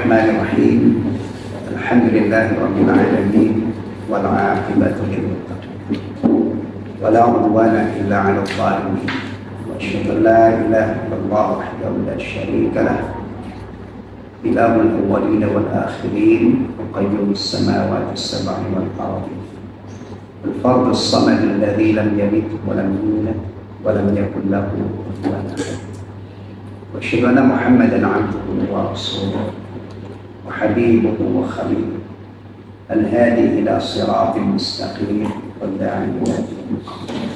Bismillahirrahmanirrahim. Alhamdulillahirabbil alamin wal 'aqibatu lil muttaqin. Wala 'udwana illa 'alal zalimin. Wa asyhadu an la ilaha illallah wahdahu la syarika lah. Ilahul awwalin wal akhirin, qayyumus samawati as-sab'i wal ardi. Al-fardus samad alladzi lam yalid wa lam yulad wa lam yakul lahu kufuwan ahad. Wa asyhadu anna Muhammadan 'abduhu wa rasuluhu wa habibuhu wa khaliluhu al-hadi ila siratin mustaqim wal da'i ila dinil qayyim.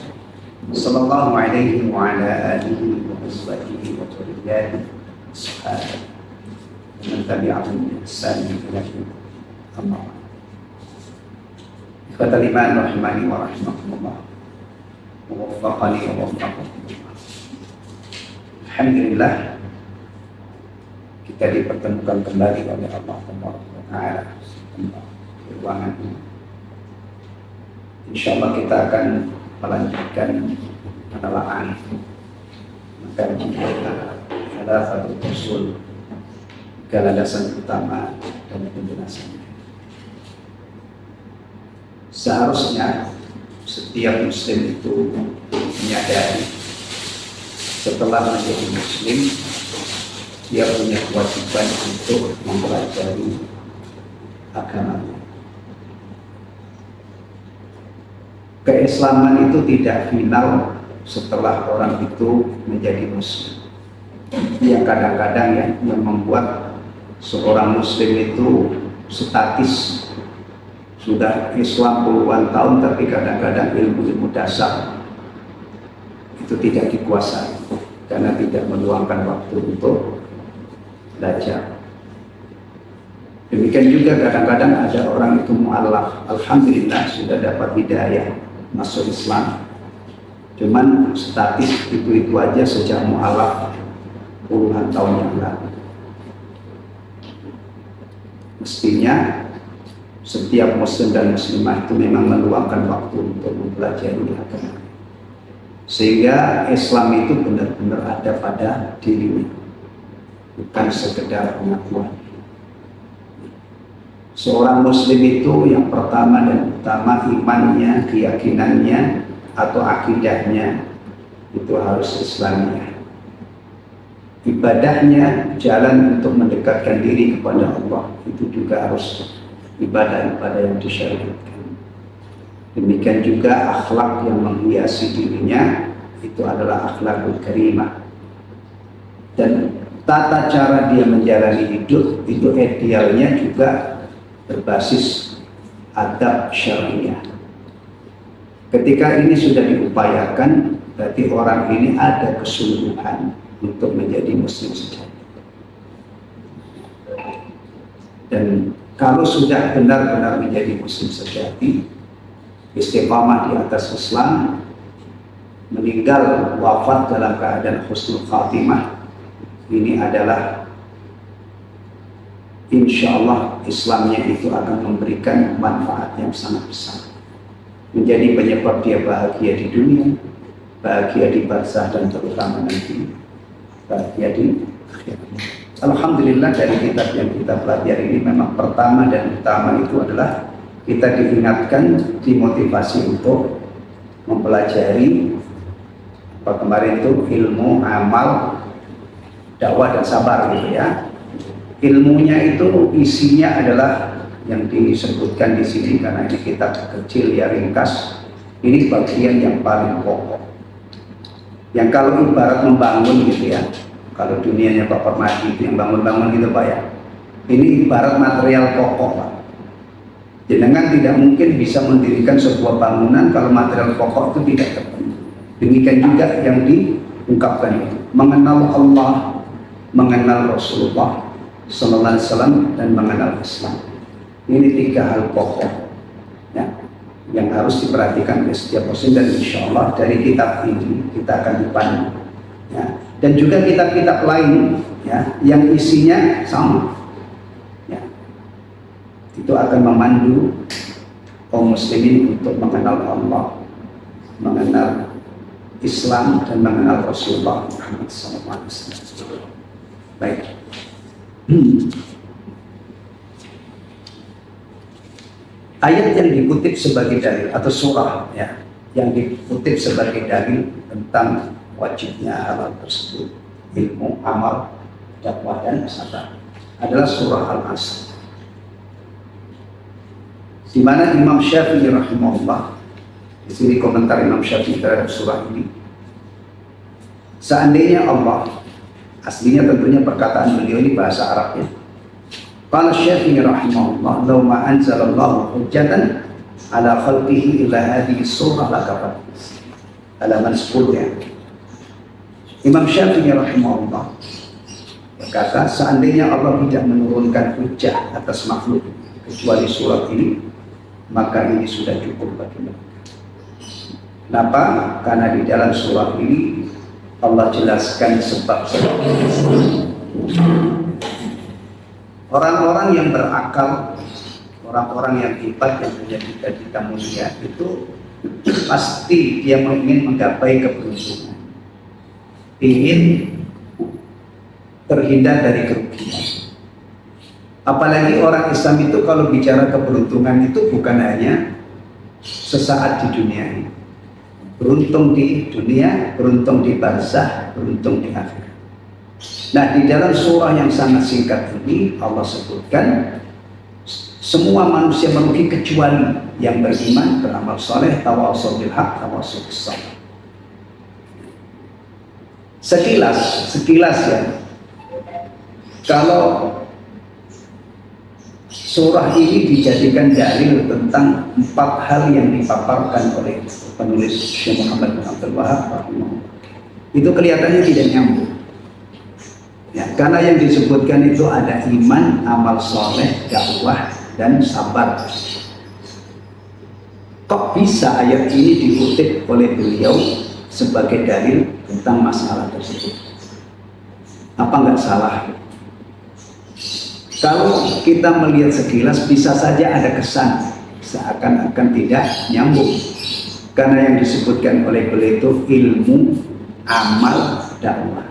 Sallallahu alaihi wa ala alihi wa azwajihi wa dhurriyyatihi wa ashabihi wa man tabi'ahum bi ihsan ila yaumil qiyamah. Ikhwatal iman rahimani wa rahimakumullah. Waffaqani wa waffaqakumullah. Alhamdulillah, kita dipertemukan kembali oleh Allah Taala di ruangan ini. Insyaallah kita akan melanjutkan penelaahan materi kita adalah satu usul landasan utama dan penjelasan. Seharusnya setiap muslim itu menyadari setelah menjadi muslim dia punya kewajiban untuk mempelajari agamanya. Keislaman itu tidak final setelah orang itu menjadi muslim. Yang kadang-kadang yang membuat seorang muslim itu statis, sudah Islam puluhan tahun tapi kadang-kadang ilmu dasar itu tidak dikuasai karena tidak meluangkan waktu untuk belajar. Demikian juga kadang-kadang ada orang itu mu'allaf, alhamdulillah sudah dapat hidayah masuk Islam, cuman statis itu aja sejak mu'allaf puluhan tahun yang lalu. Mestinya setiap muslim dan muslimah itu memang meluangkan waktu untuk mempelajari agama, sehingga Islam itu benar-benar ada pada dirinya, bukan sekedar pengakuan. Seorang muslim itu yang pertama dan utama imannya, keyakinannya atau akidahnya itu harus Islamiyah. Ibadahnya, jalan untuk mendekatkan diri kepada Allah itu juga harus ibadah-ibadah yang disyariatkan. Demikian juga akhlak yang menghiasi dirinya itu adalah akhlakul karimah. Dan tata cara dia menjalani hidup itu idealnya juga berbasis adab syariah. Ketika ini sudah diupayakan, berarti orang ini ada kesungguhan untuk menjadi muslim sejati. Dan kalau sudah benar-benar menjadi muslim sejati, istiqamah di atas Islam, meninggal wafat dalam keadaan husnul khatimah, ini adalah insya Allah Islamnya itu akan memberikan manfaat yang sangat besar, menjadi penyebab dia bahagia di dunia, bahagia di barzah, dan terutama nanti bahagia di akhirat. Alhamdulillah, dari kitab yang kita pelajari ini memang pertama dan utama itu adalah kita diingatkan, dimotivasi untuk mempelajari kemarin itu ilmu, amal, dakwah dan sabar gitu ya. Ilmunya itu isinya adalah yang disebutkan di sini karena ini kitab kecil ya, ringkas. Ini bagian yang paling pokok. Yang kalau ibarat membangun gitu ya. Kalau dunianya Pak Permadi itu yang bangun-bangun gitu Pak ya. Ini ibarat material pokok Pak. Jenengan tidak mungkin bisa mendirikan sebuah bangunan kalau material pokok itu tidak terpenuhi. Demikian juga yang diungkapkan itu. Mengenal Allah, mengenal Rasulullah Sallallahu Alaihi Wasallam, dan mengenal Islam. Ini tiga hal pokok ya, yang harus diperhatikan oleh setiap muslim, dan insya Allah dari kitab ini kita akan dipandu ya. Dan juga kitab-kitab lain ya, yang isinya sama ya. Itu akan memandu kaum muslimin untuk mengenal Allah, mengenal Islam, dan mengenal Rasulullah Muhammad SAW. Baik. Ayat yang dikutip sebagai dalil atau surah ya, yang dikutip sebagai dalil tentang wajibnya halal tersebut, ilmu, amal, dakwah dan sabar, adalah surah Al-Asr. Di mana Imam Syafi'i rahimahullah, di sini komentar Imam Syafi'i terhadap surah ini, seandainya Allah, aslinya tentunya perkataan beliau ini bahasa Arabnya, qala Syafi'i rahimahullah, law ma anzalallahu hujjatan ala khalqihi illa hadhihi surah lakafat. Halaman 10 ya. Imam Syafi'i rahimahullah berkata, seandainya Allah tidak menurunkan hujjah atas makhluk kecuali surat ini, maka ini sudah cukup bagi mereka. Kenapa? Karena di dalam surah ini Allah jelaskan sebab-sebab. Orang-orang yang berakal, orang-orang yang hebat, yang punya cita-cita mulia, itu pasti dia ingin menggapai keberuntungan, ingin terhindar dari kerugian. Apalagi orang Islam itu kalau bicara keberuntungan itu bukan hanya sesaat di dunia ini. Beruntung di dunia, beruntung di barzah, beruntung di akhirat. Nah, di dalam surah yang sangat singkat ini Allah sebutkan semua manusia merugi kecuali yang beriman, beramal soleh, tawassaw bil haq, tawassaw bis sabr. Sekilas ya, kalau surah ini dijadikan dalil tentang 4 hal yang dipaparkan oleh penulis Syekh Muhammad bin Abdul Wahab, itu kelihatannya tidak nyambung. Ya, karena yang disebutkan itu ada iman, amal soleh, dakwah, dan sabar. Kok bisa ayat ini dikutip oleh beliau sebagai dalil tentang masalah tersebut? Apa nggak salah? Kalau kita melihat sekilas bisa saja ada kesan seakan-akan tidak nyambung. Karena yang disebutkan oleh beliau itu ilmu, amal, dakwah.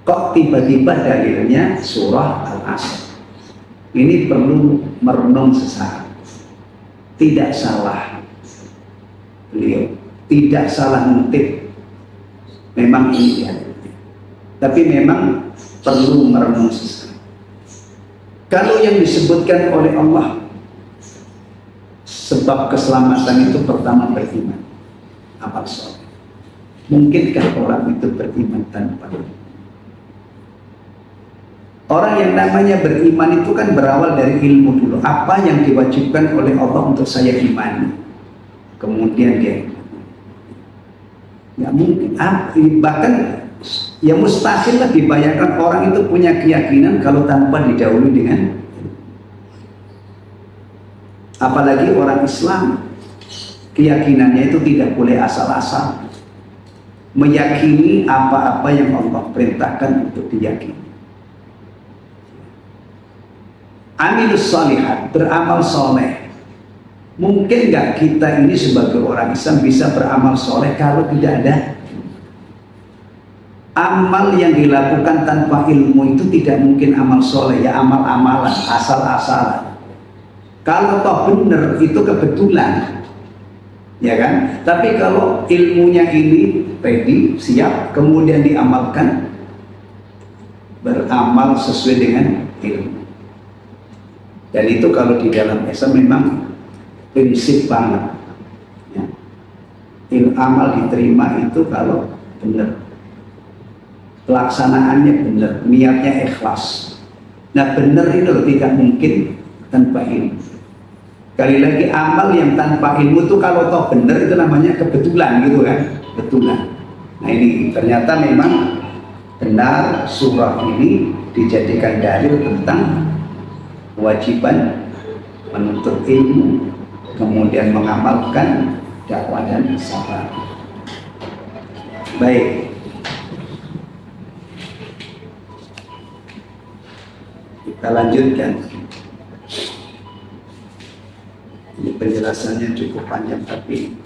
Kok tiba-tiba dalilnya surah Al-Asr? Ini perlu merenung sesaat. Tidak salah beliau, tidak salah ngutip. Memang ini dalilnya. Tapi memang perlu merenung sesaat. Kalau yang disebutkan oleh Allah sebab keselamatan itu pertama beriman, amal soleh. Mungkinkah orang itu beriman tanpa ilmu? Orang yang namanya beriman itu kan berawal dari ilmu dulu. Apa yang diwajibkan oleh Allah untuk saya imani, kemudian dia nggak mungkin. Bahkan ya mustahil lah dibayangkan orang itu punya keyakinan kalau tanpa didahului dengan, apalagi orang Islam, keyakinannya itu tidak boleh asal-asal, meyakini apa-apa yang Allah perintahkan untuk diyakini. Amilus shalihat, beramal soleh. Mungkin nggak kita ini sebagai orang Islam bisa beramal soleh kalau tidak ada amal yang dilakukan tanpa ilmu? Itu tidak mungkin amal soleh, ya amal-amalan, asal-asalan. Kalau toh benar itu kebetulan, ya kan? Tapi kalau ilmunya ini ready, siap, kemudian diamalkan, beramal sesuai dengan ilmu. Dan itu kalau di dalam Islam memang prinsip banget ya. Amal diterima itu kalau benar, pelaksanaannya benar, niatnya ikhlas. Nah benar itu tidak mungkin tanpa ilmu. Kali lagi amal yang tanpa ilmu itu kalau toh benar itu namanya kebetulan gitu kan, kebetulan. Nah ini ternyata memang benar surah ini dijadikan dalil tentang kewajiban menuntut ilmu, kemudian mengamalkan dakwah dan sabar. Baik, kita lanjutkan. Ini penjelasannya cukup panjang tapi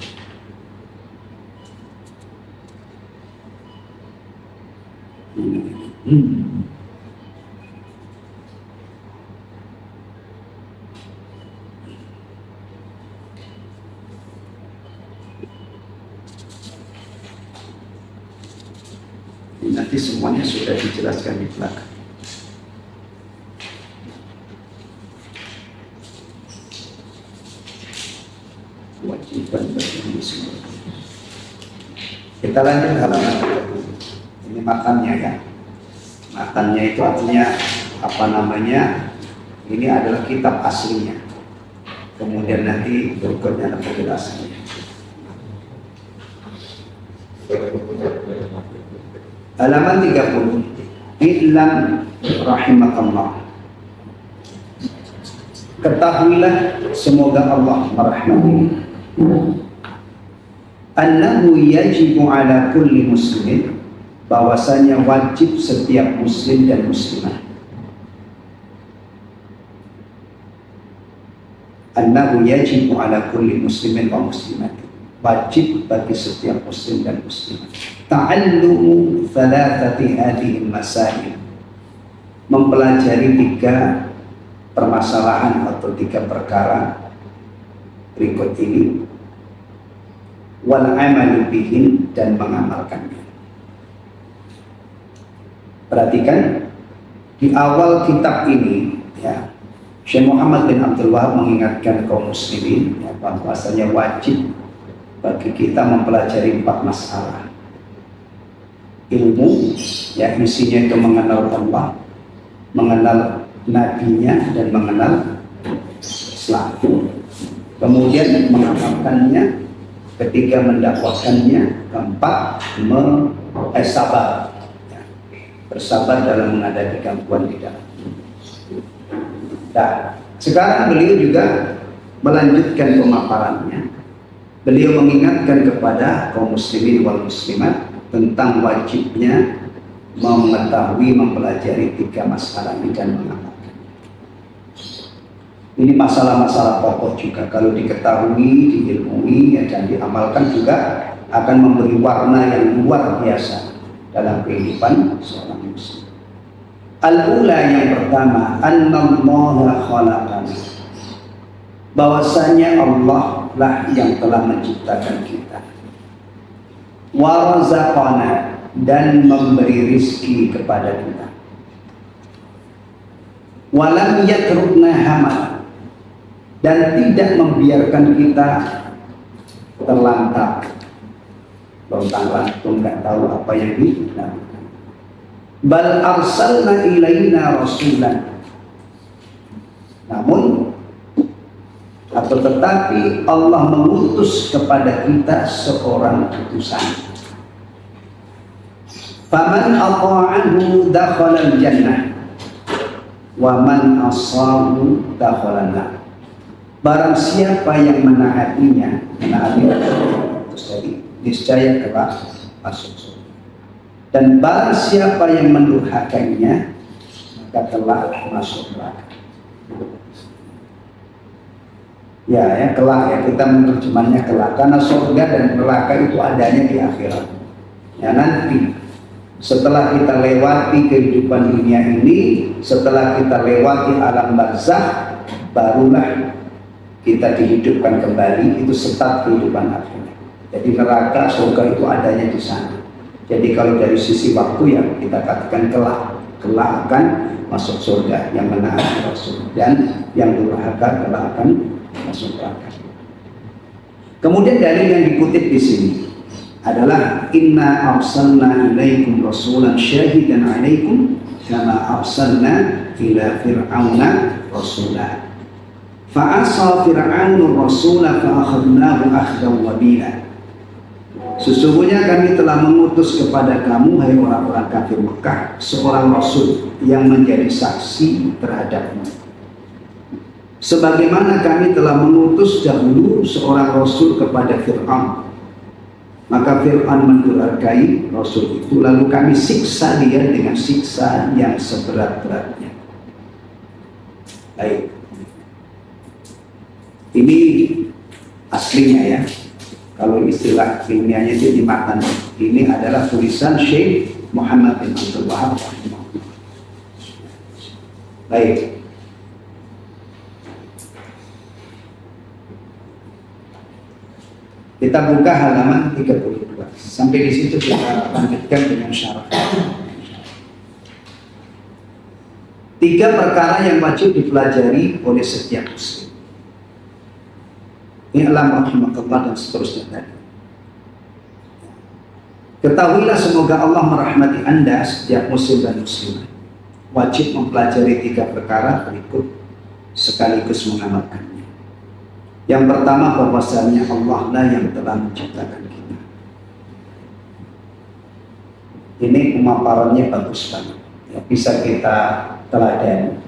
nanti semuanya sudah dijelaskan di belakang. Kewajiban bagi muslim. Kita lanjut halaman 30. Ini matannya ya. Matannya itu artinya apa namanya? Ini adalah kitab aslinya. Kemudian nanti berikutnya ada penjelasannya. Halaman 30. I'lam rahimakallah. Ketahuilah semoga Allah merahmati. Annahu yajibu ala kulli muslimin, bahwasanya wajib setiap muslim dan muslimah. Annahu yajibu ala kulli muslimin wa muslimat, wajib bagi setiap muslim dan muslimah. Ta'allumu thalathati hadhihi masail, mempelajari 3 permasalahan atau 3 perkara berikut ini. Wal amalu bihin, dan mengamalkannya. Perhatikan di awal kitab ini ya, Syekh Muhammad bin Abdul Wahab mengingatkan kaum muslimin ya, bahwasanya wajib bagi kita mempelajari 4 masalah. Ilmu ya, isinya itu mengenal Allah, mengenal nabinya, dan mengenal Islam. Kemudian mengamalkannya, ketiga mendakwakannya, keempat sabar ya, bersabar dalam menghadapi gangguan di dalam. Nah, sekarang beliau juga melanjutkan pemaparannya. Beliau mengingatkan kepada kaum muslimin wal muslimat tentang wajibnya mengetahui, mempelajari 3 masalah ini dan mengamalkan. Ini masalah-masalah pokok juga, kalau diketahui, diilmui ya, dan diamalkan juga akan memberi warna yang luar biasa dalam kehidupan seorang muslim. Al-ula, yang pertama, annallaha khalaqana, bahwasanya Allah lah yang telah menciptakan kita. Wa razaqana, dan memberi rizki kepada kita. Wa lam yatrukna hamala, dan tidak membiarkan kita terlantar, lontang-lantung, nggak tahu apa yang dilakukan. Bal arsalna ilaina rasulan, namun atau tetapi Allah mengutus kepada kita seorang utusan. Faman ata'ahu dakhala al-jannah wa man asahu dakhala an-nar. Barang siapa yang menaatinya, menaati terus tadi, niscaya kelak masuk surga. Dan barang siapa yang mendurhakainya, maka kelak masuk neraka. Ya, kelak ya, kita menerjemahnya kelak, karena surga dan neraka itu adanya di akhirat. Ya, nanti setelah kita lewati kehidupan dunia ini, setelah kita lewati alam barzakh, barulah kita dihidupkan kembali, itu start kehidupan akhirnya. Jadi neraka, surga itu adanya di sana. Jadi kalau dari sisi waktu yang kita katakan kelak akan masuk surga yang menaati Rasul, dan yang durhaka kelak akan masuk neraka. Kemudian dari yang dikutip di sini adalah inna arsalna ilaikum rasulan syahidan alaikum kama arsalna ila fir'auna rasulah. Fa'asa fir'aunu rasula fa'akhadnahu akhdan wabila. Sesungguhnya kami telah mengutus kepada kamu, hai orang-orang kafir Mekah, seorang rasul yang menjadi saksi terhadapmu. Sebagaimana kami telah mengutus dahulu seorang rasul kepada Fir'aun. Maka Fir'aun mendurhakai rasul itu, lalu kami siksa dia dengan siksa yang seberat-beratnya. Baik. Ini aslinya ya. Kalau istilah ilmiahnya itu di matan. Ini adalah tulisan Syekh Muhammad bin Abdul Wahab. Baik. Kita buka halaman 32. Sampai di situ kita lanjutkan dengan syarah. 3 perkara yang wajib dipelajari oleh setiap muslim. I'lam rahimakallah dan seterusnya tadi. Ketahuilah semoga Allah merahmati Anda setiap muslim dan muslimah. Wajib mempelajari 3 perkara berikut sekaligus mengamalkannya. Yang pertama, bahwasanya Allah lah yang telah menciptakan kita. Ini pemaparannya bagus banget. Ya, bisa kita teladan,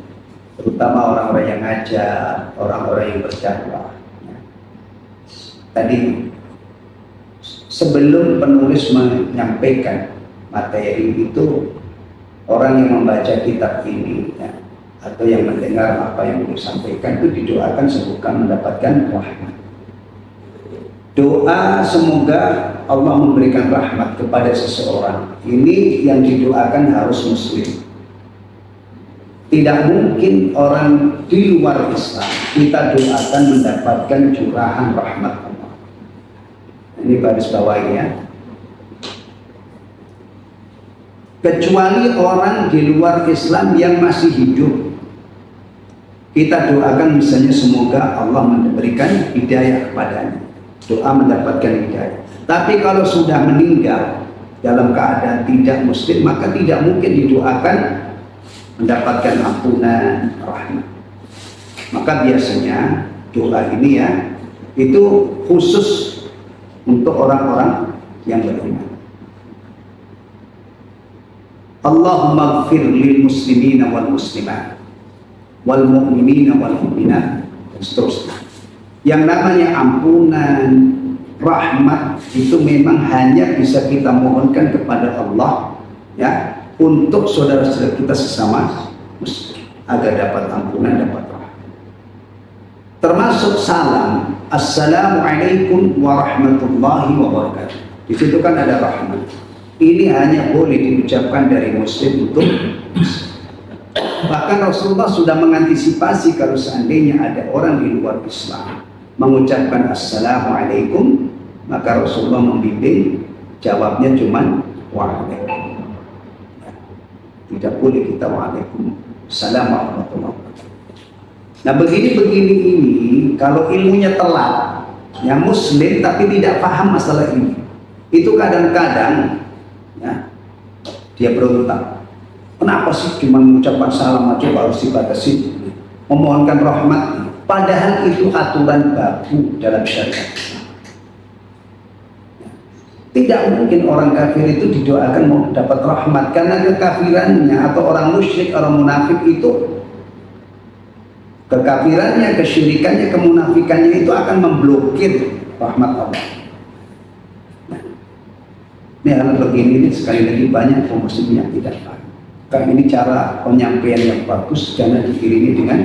terutama orang-orang yang ngajar, orang-orang yang berdakwah. Ya. Tadi sebelum penulis menyampaikan materi itu, orang yang membaca kitab ini ya, atau yang mendengar apa yang beliau sampaikan itu didoakan semoga mendapatkan rahmat. Doa semoga Allah memberikan rahmat kepada seseorang, ini yang didoakan harus muslim. Tidak mungkin orang di luar Islam kita doakan mendapatkan curahan rahmat Allah. Ini garis bawahi ya. Kecuali orang di luar Islam yang masih hidup, kita doakan misalnya semoga Allah memberikan hidayah kepadanya, doa mendapatkan hidayah. Tapi kalau sudah meninggal dalam keadaan tidak muslim, maka tidak mungkin didoakan mendapatkan ampunan rahmat. Maka biasanya doa ini ya, itu khusus untuk orang-orang yang beriman. Allahumma ighfir lil muslimina wal muslimat wal mu'minina wal mu'minat, dan seterusnya. Yang namanya ampunan, rahmat itu memang hanya bisa kita mohonkan kepada Allah ya, untuk saudara-saudara kita sesama muslim agar dapat ampunan, dapat rahmat. Termasuk salam, assalamualaikum warahmatullahi wabarakatuh. Di situ kan ada rahmat. Ini hanya boleh diucapkan dari muslim untuk muslim. Bahkan Rasulullah sudah mengantisipasi kalau seandainya ada orang di luar Islam mengucapkan assalamualaikum, maka Rasulullah membimbing jawabnya cuma waalaikum. Tidak boleh kita waalaikumsalam warahmatullahi wabarakatuh. Nah begini-begini ini kalau ilmunya telat, yang muslim tapi tidak paham masalah ini, itu kadang-kadang ya, dia berontak. Kenapa sih cuma mengucapkan salam aja harus dibatasi, memohonkan rahmat? Padahal itu aturan baku dalam syariat. Tidak mungkin orang kafir itu didoakan mau dapat rahmat, karena kekafirannya atau orang musyrik, orang munafik itu, kekafirannya, kesyirikannya, kemunafikannya itu akan memblokir rahmat Allah. Ini hal begini ini sekali lagi banyak kaum muslimin yang tidak paham. Karena ini cara penyampaian yang bagus, jangan diiringi dengan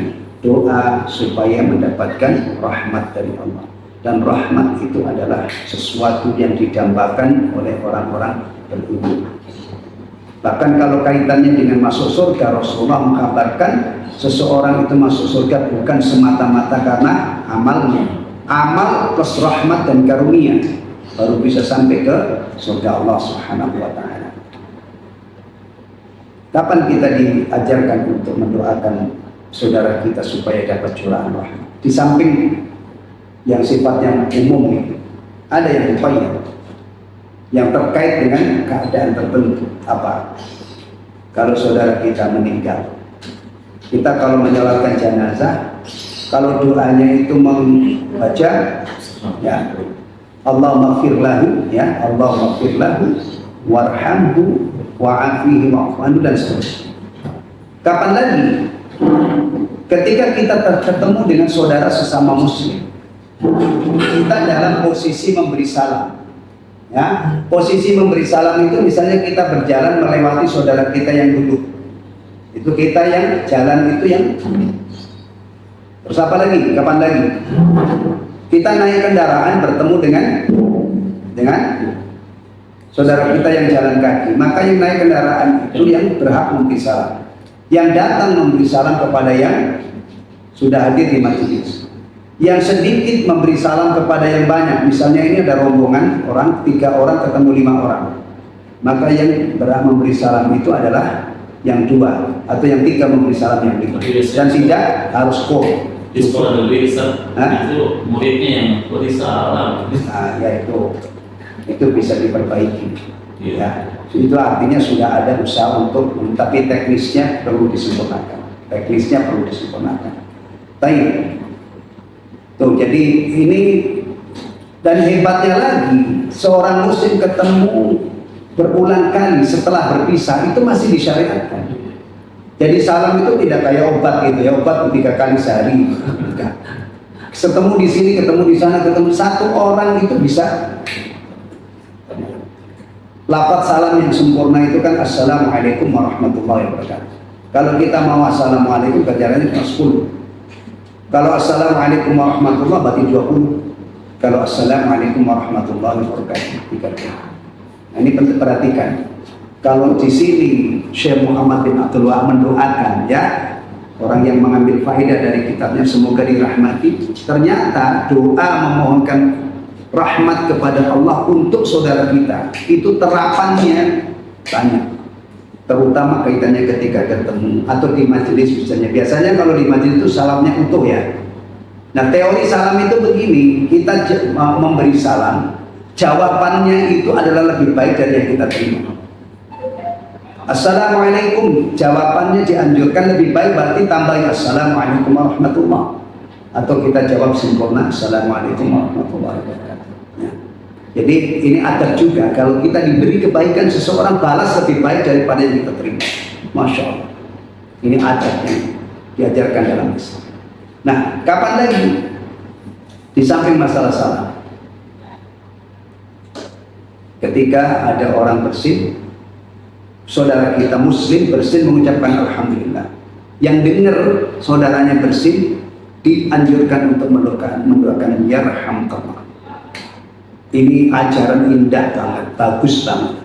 doa supaya mendapatkan rahmat dari Allah. Dan rahmat itu adalah sesuatu yang didambakan oleh orang-orang beriman. Bahkan kalau kaitannya dengan masuk surga, Rasulullah mengkabarkan seseorang itu masuk surga bukan semata-mata karena amalnya. Amal plus rahmat dan karunia baru bisa sampai ke surga Allah Subhanahu wa ta'ala. Kapan kita diajarkan untuk mendoakan saudara kita supaya dapat curahan rahmat? Di samping yang sifatnya umum itu, ada yang muqayyad, yang terkait dengan keadaan tertentu. Apa? Kalau saudara kita meninggal, kita kalau menyolatkan jenazah, kalau doanya itu membaca ya Allah maghfir lahu, ya Allah maghfir lahu warhamhu wa'afihi wa'afu dan seterusnya. Kapan lagi? Ketika kita ketemu dengan saudara sesama muslim, kita dalam posisi memberi salam. Ya, posisi memberi salam itu misalnya kita berjalan melewati saudara kita yang duduk. Itu kita yang jalan itu yang. Terus apa lagi? Kapan lagi? Kita naik kendaraan bertemu dengan saudara kita yang jalan kaki, maka yang naik kendaraan itu yang berhak memberi salam. Yang datang memberi salam kepada yang sudah hadir di majelis. Yang sedikit memberi salam kepada yang banyak. Misalnya ini ada rombongan orang, 3 orang ketemu 5 orang. Maka yang berhak memberi salam itu adalah yang 2 atau yang 3 memberi salam yang 5, dan tidak harus full. Di sekolah dulu itu muridnya yang beri salam. Nah, ya itu bisa diperbaiki. Ya. Itu artinya sudah ada usaha untuk, tapi teknisnya perlu disempurnakan. Baik. Tuh, jadi ini, dan hebatnya lagi, seorang muslim ketemu berulang kali setelah berpisah itu masih disyariatkan. Jadi salam itu tidak kayak obat gitu ya, obat 3 kali sehari. Ketemu di sini, ketemu di sana, ketemu satu orang itu bisa. Lafaz salam yang sempurna itu kan assalamualaikum warahmatullahi wabarakatuh. Kalau kita mau assalamualaikum kerjanya 10. Kalau assalamualaikum warahmatullahi berarti 20. Kalau assalamualaikum warahmatullahi wabarakatuh 30. Nah, ini penting perhatikan. Kalau di sini Syekh Muhammad bin Abdul Wahab mendoakan, ya, orang yang mengambil faedah dari kitabnya semoga dirahmati, ternyata doa memohonkan rahmat kepada Allah untuk saudara kita itu terapannya banyak, terutama kaitannya ketika ketemu atau di majelis misalnya. Biasanya kalau di majelis itu salamnya utuh ya. Nah, teori salam itu begini, kita memberi salam, jawabannya itu adalah lebih baik dari yang kita terima. Assalamualaikum, jawabannya dianjurkan lebih baik, berarti tambahin assalamualaikum warahmatullahi, atau kita jawab sempurna assalamualaikum warahmatullahi wabarakatuh. Ya. Jadi ini adab juga, kalau kita diberi kebaikan seseorang balas lebih baik daripada yang kita terima. Masya Allah, ini adab yang diajarkan dalam Islam. Nah, kapan lagi di samping masalah salam, ketika ada orang bersin, saudara kita muslim bersin mengucapkan alhamdulillah, yang dengar saudaranya bersin dianjurkan untuk mendoakan yarhamkallah. Ini ajaran indah banget, bagus banget,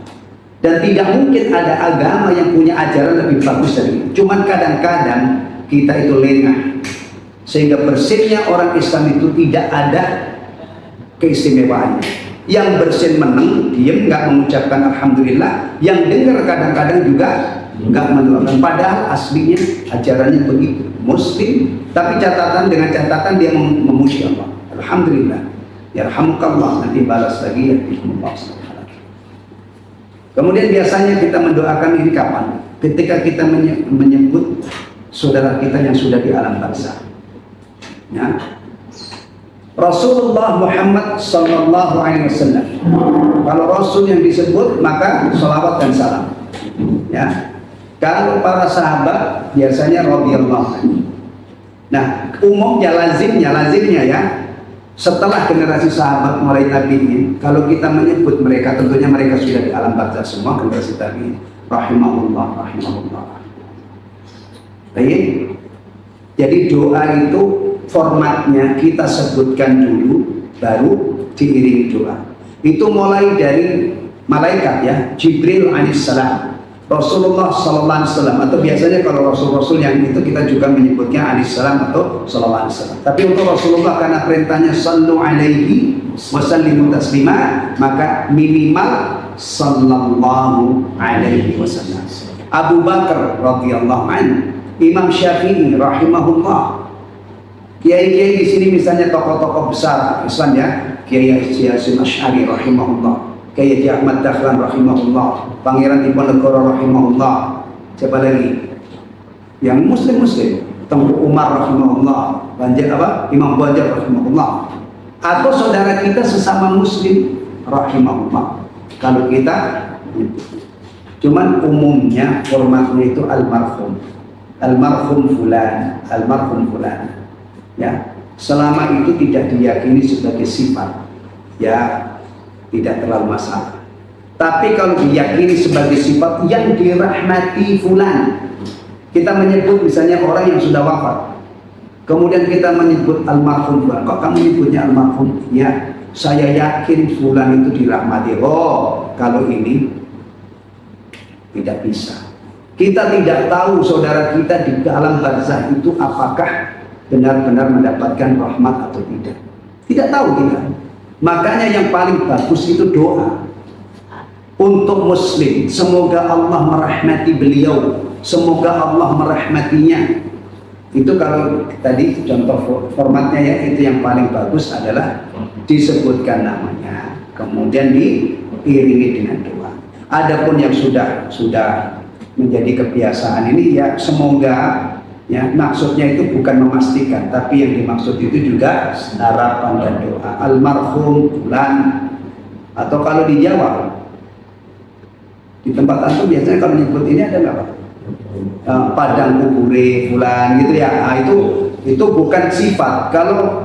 dan tidak mungkin ada agama yang punya ajaran lebih bagus dari ini. Cuman kadang-kadang kita itu lengah, sehingga bersinnya orang Islam itu tidak ada keistimewaannya. Yang bersin menang, diem, nggak mengucapkan alhamdulillah. Yang dengar kadang-kadang juga nggak mendoakan. Padahal aslinya ajarannya begitu, muslim, tapi dengan catatan dia memuji Allah. Alhamdulillah, yarhamukallah, nanti balas lagi yarhamukallah. Kemudian biasanya kita mendoakan ini kapan? Ketika kita menyebut saudara kita yang sudah di alam barzakh. Ya. Rasulullah Muhammad sallallahu alaihi wasallam, kalau Rasul yang disebut maka salawat dan salam. Ya. Kalau para sahabat biasanya radhiyallahu anhu. Nah, umumnya lazimnya ya, setelah generasi sahabat mulai tabi'in, kalau kita menyebut mereka, tentunya mereka sudah di alam barzakh semua, generasi tabi'in, rahimahullah. Baik. Jadi doa itu formatnya kita sebutkan dulu, baru diiringi doa. Itu mulai dari malaikat ya, Jibril alaihissalam, Rasulullah sallallahu alaihi wasallam, atau biasanya kalau rasul-rasul yang itu kita juga menyebutnya alaihissalam atau sallallahu alaihi wasallam. Tapi untuk Rasulullah karena perintahnya sallu alaihi wasallimu taslima, maka minimal sallallahu alaihi wasallam. Abu Bakar radhiyallahu anhu, Imam Syafi'i rahimahullah, kiai-kiai di sini misalnya tokoh-tokoh besar Islam ya, Kiai Hasyim Asy'ari rahimahullah, Kiai Ahmad Dahlan rahimahullah, Pangeran Diponegoro rahimahullah, siapa lagi yang muslim, Tengku Umar rahimahullah, Imam Banjar rahimahullah, atau saudara kita sesama muslim rahimahullah. Kalau kita cuman umumnya formatnya itu almarhum fulan, ya, selama itu tidak diyakini sebagai sifat, ya tidak terlalu masalah. Tapi kalau diyakini sebagai sifat yang dirahmati fulan, kita menyebut misalnya orang yang sudah wafat, kemudian kita menyebut almarhum fulan. Kok kamu menyebutnya almarhum? Ya, saya yakin fulan itu dirahmati. Oh, kalau ini tidak bisa. Kita tidak tahu saudara kita di dalam barzakh itu apakah benar-benar mendapatkan rahmat atau tidak. Tidak tahu kita. Makanya yang paling bagus itu doa untuk muslim. Semoga Allah merahmati beliau semoga Allah merahmatinya. Itu kalau tadi contoh formatnya ya, itu yang paling bagus adalah disebutkan namanya, kemudian diiringi dengan doa. Adapun yang sudah menjadi kebiasaan ini ya, semoga ya, maksudnya itu bukan memastikan, tapi yang dimaksud itu juga harapan dan doa. Almarhum fulan, atau kalau di Jawa di tempat antum biasanya kalau nyebut ini ada nggak Pak? Padang kubure fulan gitu ya. Nah, itu bukan sifat. Kalau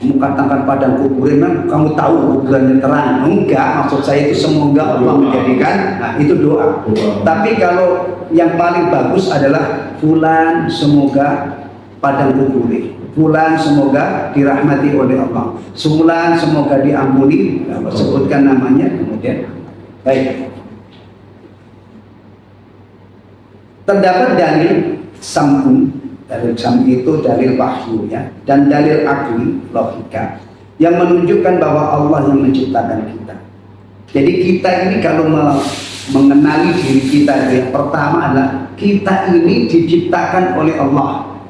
kamu katakan padang kubure, memang kamu tahu kuburannya terang. Enggak, maksud saya itu semoga Allah menjadikan. Nah, itu doa. Tapi kalau yang paling bagus adalah fulan semoga padang kubure, fulan semoga dirahmati oleh Allah, fulan semoga diampuni. Sebutkan namanya, kemudian baik. Terdapat dalil sam'un, dalil sam itu dalil wahyu ya, dan dalil akli, logika, yang menunjukkan bahwa Allah yang menciptakan kita. Jadi kita ini kalau mengenali diri kita, yang pertama adalah kita ini diciptakan oleh Allah.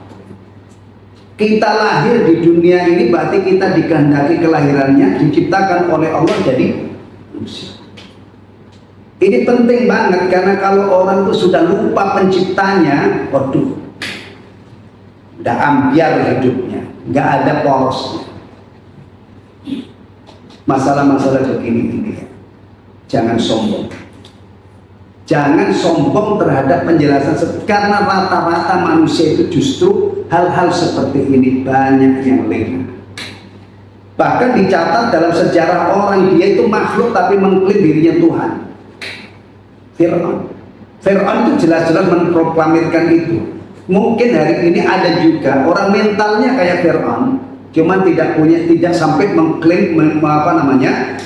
Kita lahir di dunia ini berarti kita dikehendaki kelahirannya diciptakan oleh Allah jadi manusia. Ini penting banget, karena kalau orang itu sudah lupa penciptanya, waduh, udah ambiar hidupnya, nggak ada porosnya. Masalah-masalah begini ini ya, jangan sombong. Jangan sombong terhadap penjelasan, karena rata-rata manusia itu justru hal-hal seperti ini banyak yang lengah. Bahkan dicatat dalam sejarah orang, dia itu makhluk tapi mengklaim dirinya Tuhan. Fir'aun itu jelas-jelas memproklamirkan itu. Mungkin hari ini ada juga orang mentalnya kayak Fir'aun, cuman tidak sampai mengklaim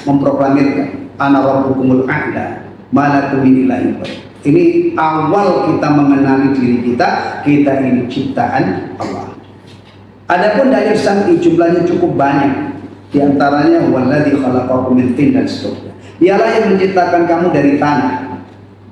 memproklamirkan ana rabbukumul a'la malakum min ilahin. Ini awal kita mengenali diri kita ini ciptaan Allah. Adapun dalil sam'i jumlahnya cukup banyak. Di antaranya walladzi khalaqakum min tin dan seterusnya. Dialah yang menciptakan kamu dari tanah.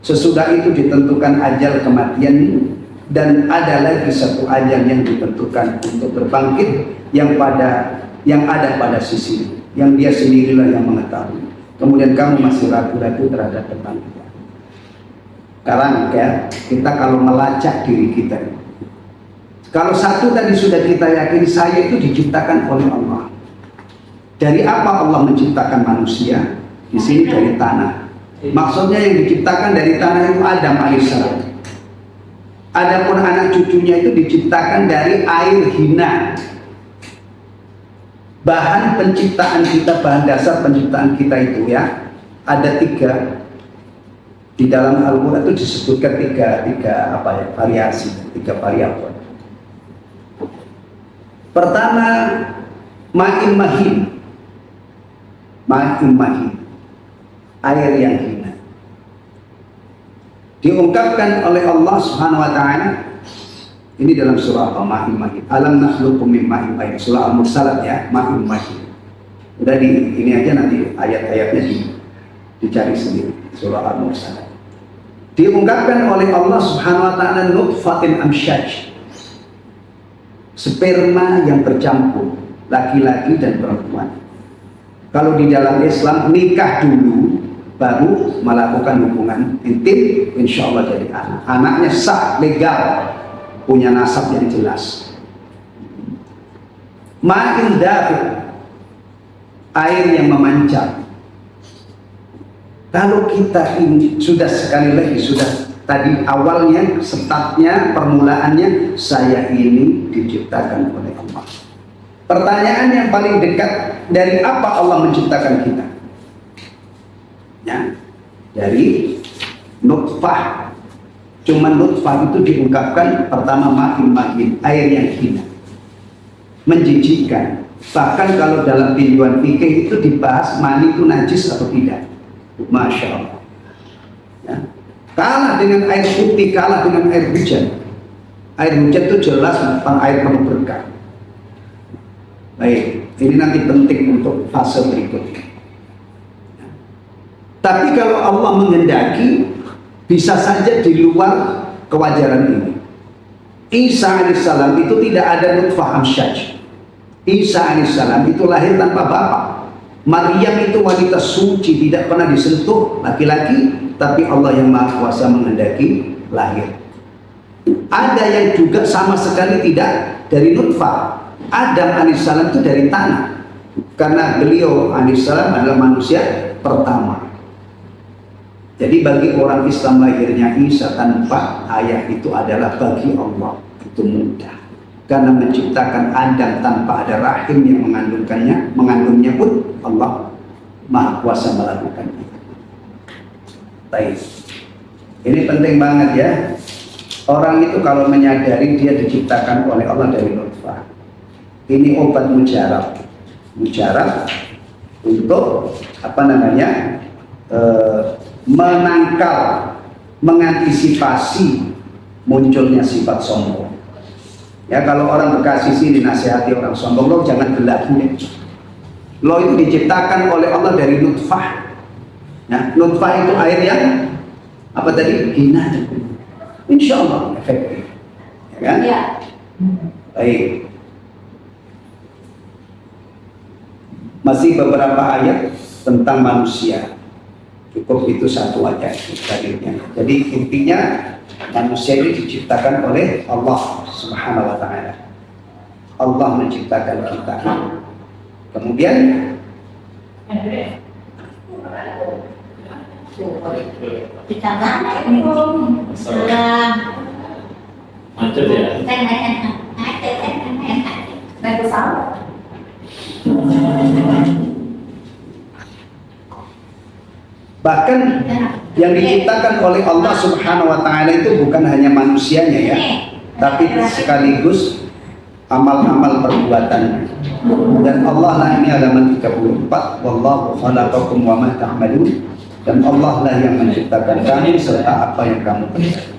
Sesudah itu ditentukan ajal kematian, dan ada lagi satu ajal yang ditentukan untuk berbangkit yang ada pada sisi, yang dia sendirilah yang mengetahui. Kemudian kamu masih ragu-ragu terhadap kebangkitan. Sekarang ya, kita kalau melacak diri kita, kalau satu tadi sudah kita yakini, saya itu diciptakan oleh Allah. Dari apa Allah menciptakan manusia? Di sini dari tanah. Maksudnya yang diciptakan dari tanah itu Adam alaihissalam. Adapun anak cucunya itu diciptakan dari air hina. Bahan penciptaan kita, bahan dasar penciptaan kita itu ya, ada 3. Di dalam Al-Quran itu disebutkan tiga variasi, 3 variabel. Pertama, ma'im mahin. Ma'im mahin, air yang hina. Diungkapkan oleh Allah Subhanahu wa taala ini dalam surah Al-Ma'im Mahin. Alam nakhluqukum min ma'in mahin. Surah Al-Mursalat ya, Ma'im Mahin. Udah ini aja, nanti ayat-ayatnya dicari sendiri. Surah Al-Mursalat. Diungkapkan oleh Allah Subhanahu wa taala nutfatin amsyaj. Sperma yang bercampur, laki-laki dan perempuan. Kalau di dalam Islam nikah dulu, baru melakukan hubungan intim, insya Allah jadi anak. Anaknya sah, legal, punya nasab yang jelas. Ma'in dafiq, air yang memancar. Kalau kita ini sudah, sekali lagi, sudah tadi awalnya, startnya, permulaannya, saya ini diciptakan oleh Allah. Pertanyaan yang paling dekat, dari apa Allah menciptakan kita? Ya, dari nutfah. Cuma nutfah itu diungkapkan pertama ma'im mahin, air yang hina, menjijikkan. Bahkan kalau dalam tinjauan fikih itu dibahas mani itu najis atau tidak. Masya Allah ya. Kalah dengan air putih, kalah dengan air hujan. Air hujan itu jelas tentang air penuh berkah. Baik, ini nanti penting untuk fase berikutnya. Tapi kalau Allah menghendaki, bisa saja di luar kewajaran ini. Isa alaihissalam itu tidak ada nutfah amsyaj. Isa alaihissalam itu lahir tanpa bapak. Maryam itu wanita suci, tidak pernah disentuh laki-laki, tapi Allah yang Maha Kuasa menghendaki lahir. Ada yang juga sama sekali tidak dari nutfah. Adam alaihissalam itu dari tanah, karena beliau alaihissalam adalah manusia pertama. Jadi bagi orang Islam lahirnya Isa tanpa ayah itu adalah bagi Allah itu mudah, karena menciptakan Adam tanpa ada rahim yang mengandungnya pun Allah Maha Kuasa melakukannya. Baik, ini penting banget ya. Orang itu kalau menyadari dia diciptakan oleh Allah dari nutfah, ini obat mujarab untuk menangkal, mengantisipasi munculnya sifat sombong. Ya, kalau orang Bekasi sini dinasihati orang sombong, lo jangan berlaku ya. Lo itu diciptakan oleh Allah dari nutfah. Ya, nutfah itu air yang apa tadi? Hina. Insya Allah efektif. Ya kan? Ya. Baik. Masih beberapa ayat tentang manusia. Cukup itu satu aja dalilnya. Jadi intinya manusia ini diciptakan oleh Allah Subhanahu wa Ta'ala. Allah menciptakan kita. Kemudian macet ya. Bahkan yang diciptakan oleh Allah Subhanahu wa Ta'ala itu bukan hanya manusianya ya, tapi sekaligus amal-amal perbuatan. Dan Allah lah, ini halaman 34, wallahu khalaqakum wa ma ta'malun, dan Allah lah yang menciptakan kamu serta apa yang kamu kerjakan.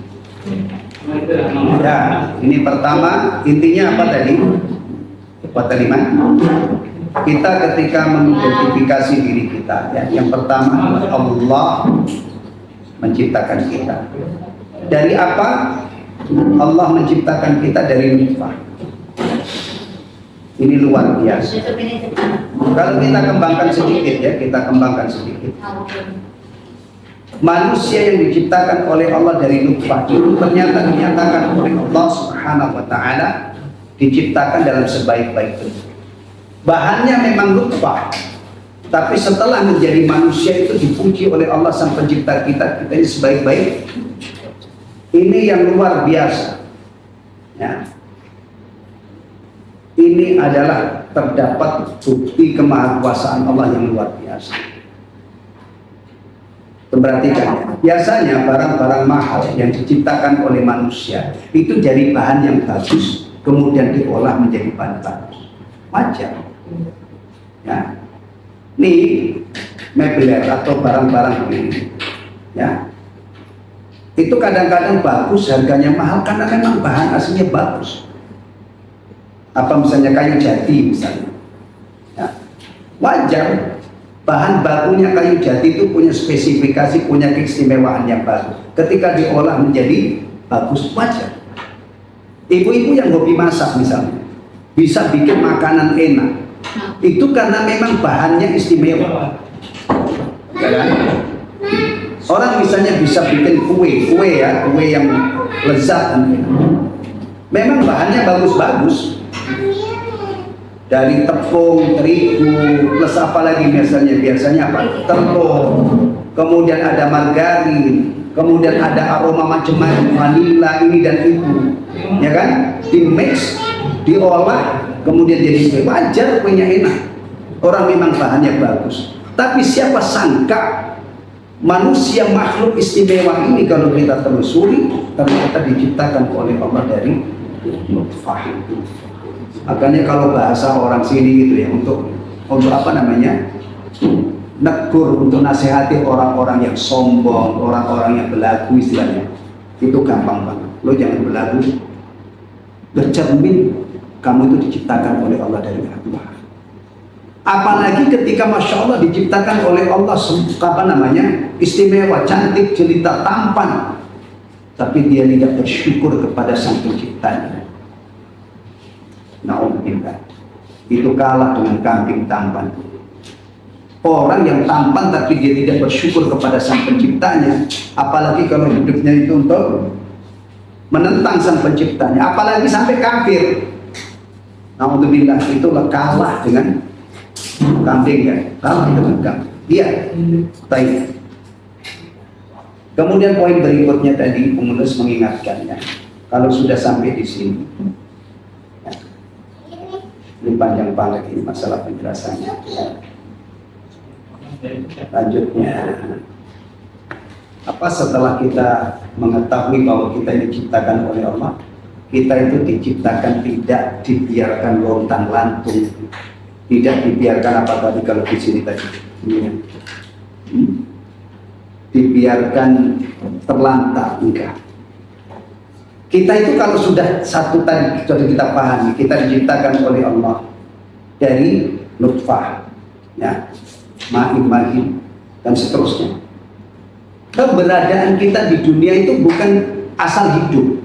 Ya, ini pertama, intinya apa tadi? Kalimat kita ketika mengidentifikasi diri kita, ya, yang pertama Allah menciptakan kita. Dari apa? Allah menciptakan kita dari nutfah. Ini luar biasa. Kalau kita kembangkan sedikit ya, manusia yang diciptakan oleh Allah dari nutfah itu ternyata dinyatakan oleh Allah Subhanahu wa Ta'ala diciptakan dalam sebaik-baik bentuk. Bahannya memang nutfah, tapi setelah menjadi manusia itu dipuji oleh Allah sang pencipta kita ini sebaik-baik. Ini yang luar biasa ya. Ini adalah terdapat bukti kemahakuasaan Allah yang luar biasa. Perhatikan ya, biasanya barang-barang mahal yang diciptakan oleh manusia itu dari bahan yang bagus kemudian diolah menjadi bahan bagus, wajar ya. Nih mebel atau barang-barang ini ya, itu kadang-kadang bagus, harganya mahal karena memang bahan aslinya bagus. Apa misalnya kayu jati misalnya ya, wajar. Bahan bakunya kayu jati itu punya spesifikasi, punya keistimewaan yang bagus. Ketika diolah menjadi bagus, wajar. Ibu-ibu yang hobi masak misalnya bisa bikin makanan enak, itu karena memang bahannya istimewa ya kan? Orang misalnya bisa bikin kue yang lezat dan enak, memang bahannya bagus-bagus, dari tepung, terigu, plus apa lagi biasanya apa? Telur, kemudian ada margarin, kemudian ada aroma macam-macam, vanila ini dan itu, ya kan? Di mix, diolah, kemudian jadi kue. Wajar kuenya enak. Orang memang bahannya bagus. Tapi siapa sangka manusia makhluk istimewa ini kalau kita telusuri ternyata diciptakan oleh Allah dari nutfah. Makanya kalau bahasa orang sini gitu ya, untuk apa namanya, negur, untuk nasihati orang-orang yang sombong, orang-orang yang belagu istilahnya, itu gampang banget. Lo jangan belagu, bercermin kamu itu diciptakan oleh Allah dari Allah. Apalagi ketika Masya Allah diciptakan oleh Allah apa namanya, istimewa, cantik, jelita, tampan, tapi dia tidak bersyukur kepada Sang Penciptanya. Na'udzubillah. Itu kalah dengan kambing tampan. Orang yang tampan tapi dia tidak bersyukur kepada Sang Penciptanya, apalagi kalau hidupnya itu untuk menentang Sang Penciptanya, apalagi sampai kafir. Na'udzubillah, itulah kalah dengan kambing ya, kalah dengan kambing. Iya, baik. Kemudian poin berikutnya tadi pengurus mengingatkannya, kalau sudah sampai di sini, ya, ini panjang banget ini masalah penjelasannya. Lanjutnya, apa setelah kita mengetahui bahwa kita diciptakan oleh Allah, kita itu diciptakan tidak dibiarkan lontang lantung, tidak dibiarkan apa tadi kalau di sini tadi, dibiarkan terlantar, enggak. Kita itu kalau sudah satu tadi sudah kita pahami, kita diciptakan oleh Allah dari nutfah, ya, mahin, dan seterusnya. Keberadaan kita di dunia itu bukan asal hidup,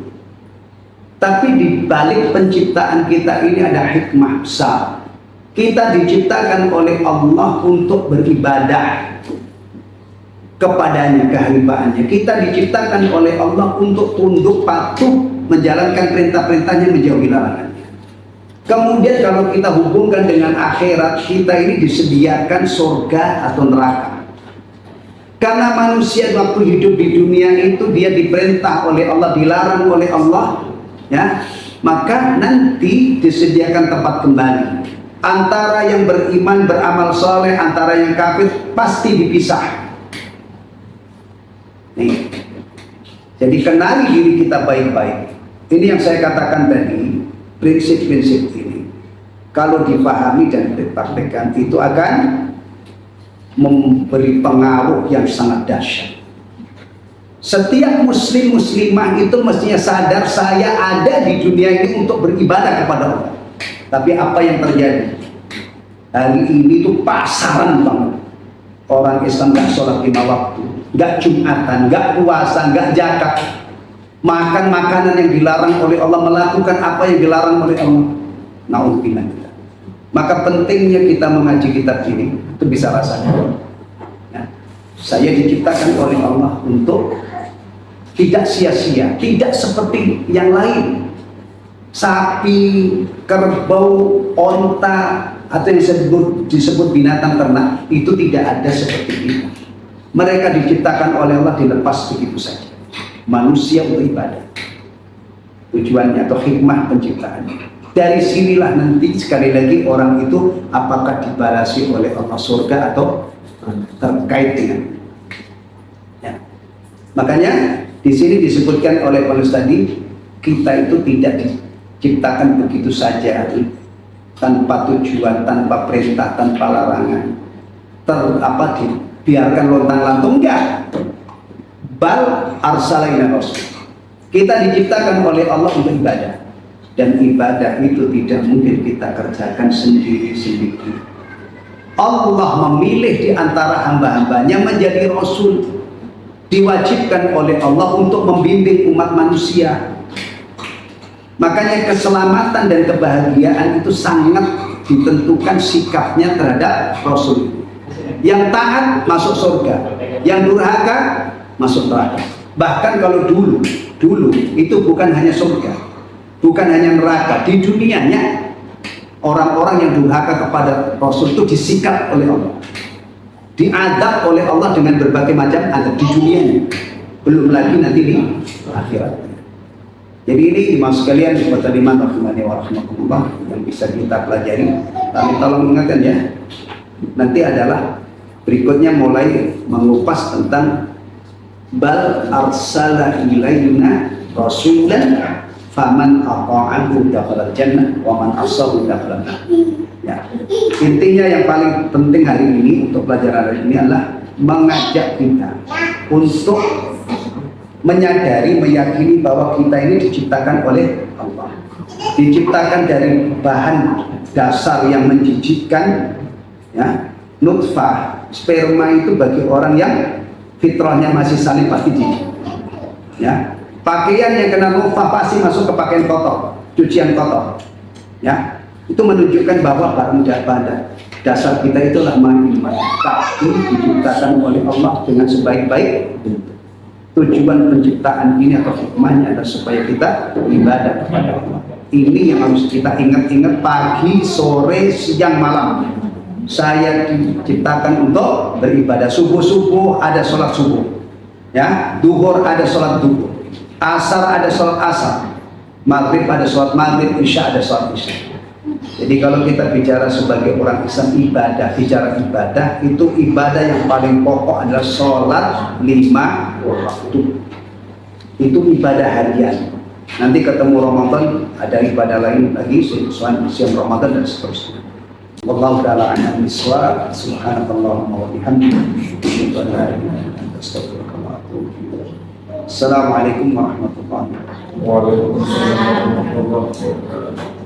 tapi di balik penciptaan kita ini ada hikmah besar. Kita diciptakan oleh Allah untuk beribadah kepadanya, kehambaannya. Kita diciptakan oleh Allah untuk tunduk patuh, menjalankan perintah-perintahnya, menjauhi larangannya. Kemudian kalau kita hubungkan dengan akhirat, kita ini disediakan surga atau neraka. Karena manusia waktu hidup di dunia itu dia diperintah oleh Allah, dilarang oleh Allah, ya, maka nanti disediakan tempat kembali. Antara yang beriman, beramal soleh, antara yang kafir pasti dipisah. Nih. Jadi kenali diri kita baik-baik. Ini yang saya katakan tadi, prinsip-prinsip ini kalau dipahami dan dipraktekkan itu akan memberi pengaruh yang sangat dahsyat. Setiap muslim muslimah itu mestinya sadar, saya ada di dunia ini untuk beribadah kepada Allah. Tapi apa yang terjadi hari ini itu pasaran banget. Orang Islam gak sholat 5 waktu, gak jumatan, gak puasa, gak zakat, makan makanan yang dilarang oleh Allah, melakukan apa yang dilarang oleh Allah. Na'udzubillah. Maka pentingnya kita mengaji kitab ini, itu bisa rasakan. Ya. Saya diciptakan oleh Allah untuk tidak sia-sia, tidak seperti yang lain. Sapi, kerbau, onta, atau yang disebut binatang ternak, itu tidak ada seperti itu. Mereka diciptakan oleh Allah dilepas begitu saja. Manusia untuk ibadah. Tujuannya atau hikmah penciptaannya. Dari sinilah nanti sekali lagi orang itu apakah dibalasi oleh Allah surga atau terkait dengan. Ya. Makanya di sini disebutkan oleh penulis tadi, kita itu tidak diciptakan begitu saja, tanpa tujuan, tanpa perintah, tanpa larangan, dibiarkan lontang-lantung, enggak. Bal arsalaina rasul. Kita diciptakan oleh Allah untuk ibadah, dan ibadah itu tidak mungkin kita kerjakan sendiri-sendiri. Allah memilih di antara hamba-hambanya menjadi rasul, diwajibkan oleh Allah untuk membimbing umat manusia. Makanya keselamatan dan kebahagiaan itu sangat ditentukan sikapnya terhadap Rasul. Yang taat masuk surga, yang durhaka masuk neraka. Bahkan kalau dulu itu bukan hanya surga, bukan hanya neraka, di dunianya orang-orang yang durhaka kepada Rasul itu disikap oleh Allah, diadab oleh Allah dengan berbagai macam adab di dunianya, belum lagi nanti di akhirat. Jadi ini dimaksud sekalian buat iman rahimani wa rahmatullah yang bisa kita pelajari. Tapi tolong ingatkan ya, nanti adalah berikutnya mulai mengupas tentang bal arsala ilaina rasulan faman ata'ahu dakhala jannah wa man asahu dakhala nar. Ya. Intinya yang paling penting hari ini untuk pelajaran hari ini adalah mengajak kita untuk menyadari, meyakini bahwa kita ini diciptakan oleh Allah, diciptakan dari bahan dasar yang menjijikkan, ya, nutfah, sperma itu bagi orang yang fitrahnya masih salim pasti jijik, ya. Pakaian yang kena nutfah pasti masuk ke pakaian kotor, cucian kotor. Ya, itu menunjukkan bahwa barang pada dasar kita itulah iman. Tapi diciptakan oleh Allah dengan sebaik-baik bentuk. Tujuan penciptaan ini atau hikmahnya adalah supaya kita ibadah kepada Allah. Ini yang harus kita ingat-ingat pagi, sore, siang, malam. Saya diciptakan untuk beribadah. Subuh ada sholat subuh, ya. Duhur ada sholat duhur, asar ada sholat asar, maghrib ada sholat maghrib, isya ada sholat isya. Jadi kalau kita bicara sebagai orang Islam bicara ibadah, itu ibadah yang paling pokok adalah sholat 5 waktu. Itu ibadah harian. Nanti ketemu Ramadan ada ibadah lain lagi, siang Ramadan dan seterusnya. Wallahu ta'ala a'lam bishawab. Subhanakallahumma wa bihamdika, asyhadu an la ilaha illa anta, astaghfiruka wa atubu ilaik. Assalamualaikum warahmatullahi wabarakatuh. Waalaikumsalam warahmatullahi wabarakatuh.